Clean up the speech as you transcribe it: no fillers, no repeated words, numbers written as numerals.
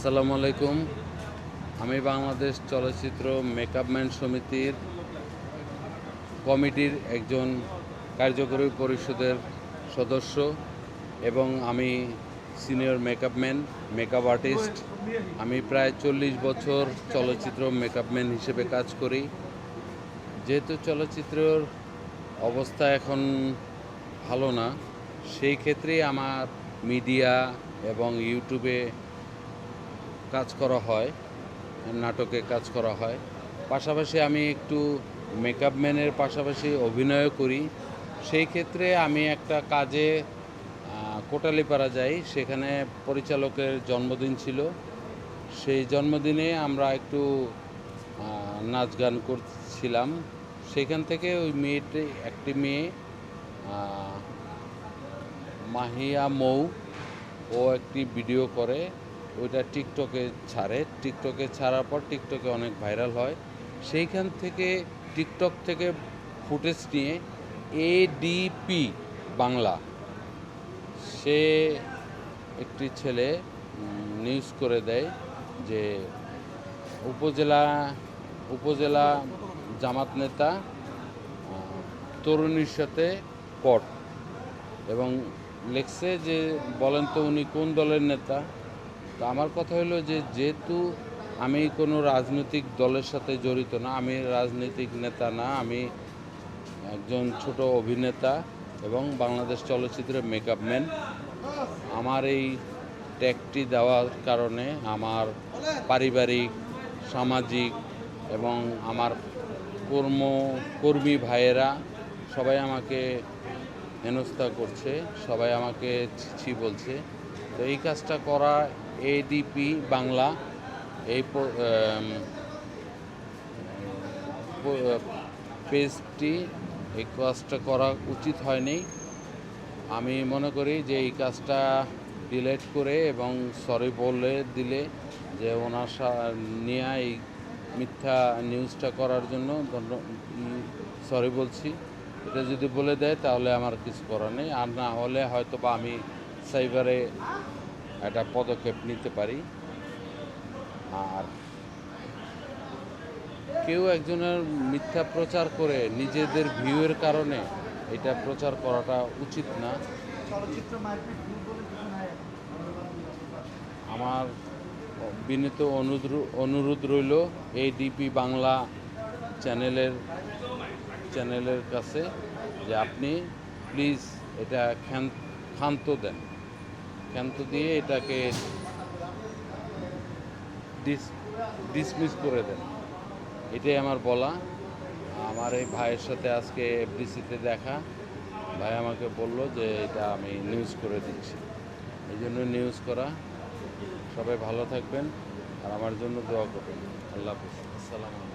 আসসালামু আলাইকুম। আমি বাংলাদেশ চলচ্চিত্র মেকআপম্যান সমিতির কমিটির একজন কার্যকরী পরিষদের সদস্য এবং আমি সিনিয়র মেকআপম্যান, মেকআপ আর্টিস্ট। আমি প্রায় 40 বছর চলচ্চিত্র মেকআপম্যান হিসেবে কাজ করি। যেহেতু চলচ্চিত্রের অবস্থা এখন ভালো না, সেই ক্ষেত্রেই আমার মিডিয়া এবং ইউটিউবে কাজ করা হয়, নাটকে কাজ করা হয়। পাশাপাশি আমি একটু মেকআপম্যানের পাশাপাশি অভিনয়ও করি। সেই ক্ষেত্রে আমি একটা কাজে কোটালীপাড়া যাই, সেখানে পরিচালকের জন্মদিন ছিল। সেই জন্মদিনে আমরা একটু নাচ গান করছিলাম। সেখান থেকে ওই একটি মেয়ে মাহিয়া মৌ, ও একটি ভিডিও করে, ওইটা টিকটকে ছাড়ে। টিকটকে ছাড়ার পর টিকটকে অনেক ভাইরাল হয়। সেইখান থেকে টিকটক থেকে ফুটেজ নিয়ে এডিপি বাংলা, সে একটি ছেলে নিউজ করে দেয় যে উপজেলা জামাত নেতা তরুণীর সাথে পট, এবং লেখছে যে বলেন তো উনি কোন দলের নেতা। তো আমার কথা হলো যে যেহেতু আমি কোনো রাজনৈতিক দলের সাথে জড়িত না, আমি রাজনৈতিক নেতা না, আমি একজন ছোট অভিনেতা এবং বাংলাদেশ চলচ্চিত্রের মেকআপম্যান। আমার এই ট্যাগটি দেওয়ার কারণে আমার পারিবারিক, সামাজিক এবং আমার কর্মী ভাইয়েরা সবাই আমাকে হেনস্থা করছে, সবাই আমাকে ছি বলছে। তো এই কাজটা করা এডিপি বাংলা এই পেজটি, এই কাজটা করা উচিত হয়নি। আমি মনে করি যে এই কাজটা ডিলিট করে এবং সরি বলে দিলে, যে ওনার নিয়ে এই মিথ্যা নিউজটা করার জন্য সরি বলছি, এটা যদি বলে দেয় তাহলে আমার কিছু করার নেই। আর না হলে হয়তো বা আমি সাইবারে একটা পদক্ষেপ নিতে পারি। আর কেউ একজনের মিথ্যা প্রচার করে নিজেদের ভিউয়ের কারণে এটা প্রচার করাটা উচিত না। আমার বিনীত অনুরোধ রইল এডিপি বাংলা চ্যানেলের কাছে যে আপনি প্লিজ এটা ক্ষান্ত দেন, ক্ষান্ত দিয়ে এটাকে ডিসমিস করে দেন। এটাই আমার বলা। আমার এই ভাইয়ের সাথে আজকে এফডিসিতে দেখা, ভাই আমাকে বলল যে এটা আমি নিউজ করে দিচ্ছি, এই জন্য নিউজ করা। সবাই ভালো থাকবেন আর আমার জন্য দোয়া করবেন। আল্লাহ হাফিজ। আসসালামু আলাইকুম।